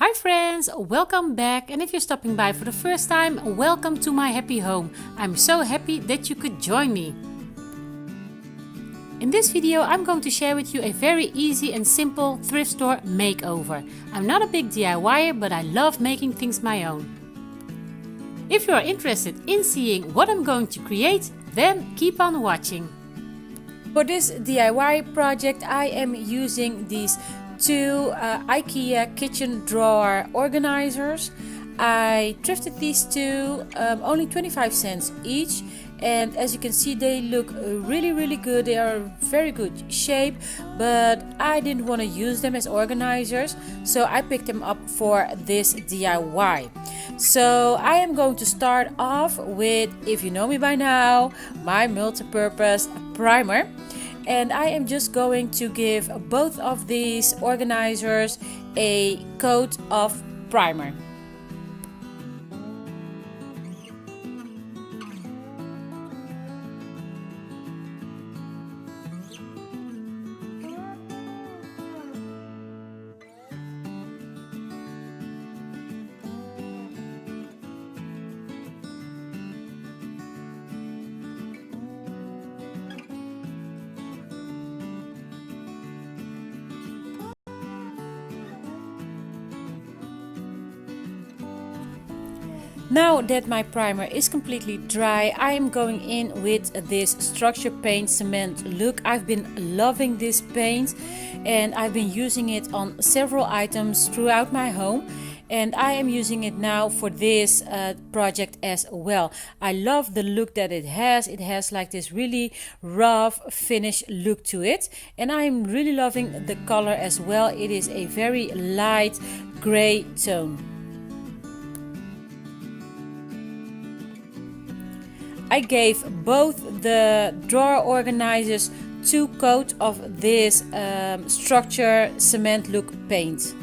Hi friends, welcome back, and if you're stopping by for the first time, welcome to my happy home. I'm so happy that you could join me. In this video I'm going to share with you a very easy and simple thrift store makeover. I'm not a big DIYer, but I love making things my own. If you are interested in seeing what I'm going to create, then keep on watching. For this DIY project I am using these two IKEA kitchen drawer organizers. I thrifted these two, only 25 cents each, and as you can see they look really good. They are very good shape, but I didn't want to use them as organizers, so I picked them up for this DIY. So I am going to start off with, if you know me by now, my multi-purpose primer. And I am just going to give both of these organizers a coat of primer. Now that my primer is completely dry, I am going in with this structure paint cement look. I've been loving this paint and I've been using it on several items throughout my home, and I am using it now for this project as well. I love the look that it has. It has like this really rough finish look to it, and I am really loving the color as well. It is a very light gray tone. I gave both the drawer organizers 2 coats of this structure cement look paint.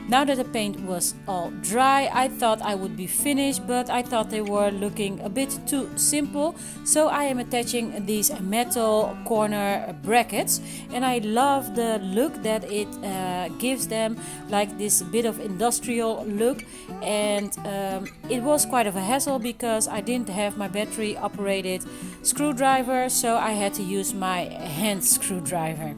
Now that the paint was all dry, I thought I would be finished, but I thought they were looking a bit too simple. So I am attaching these metal corner brackets, and I love the look that it gives them, like this bit of industrial look. And it was quite of a hassle because I didn't have my battery operated screwdriver, so I had to use my hand screwdriver.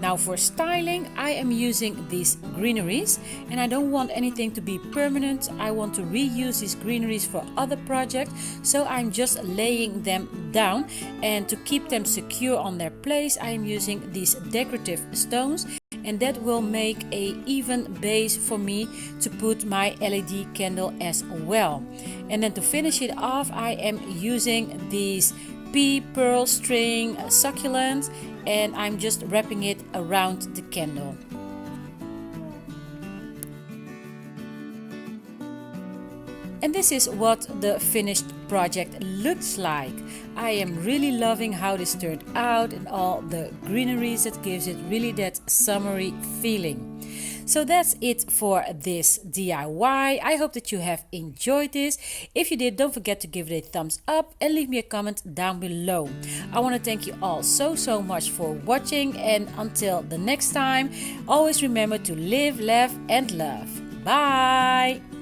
Now for styling, I am using these greeneries, and I don't want anything to be permanent. I want to reuse these greeneries for other projects, so I'm just laying them down, and to keep them secure on their place I am using these decorative stones, and that will make a even base for me to put my LED candle as well. And then to finish it off I am using these pea pearl string succulent, and I'm just wrapping it around the candle. And this is what the finished project looks like. I am really loving how this turned out, and all the greeneries, that gives it really that summery feeling. So that's it for this DIY. I hope that you have enjoyed this. If you did, don't forget to give it a thumbs up and leave me a comment down below. I want to thank you all so much for watching, and until the next time, always remember to live, laugh and love. Bye!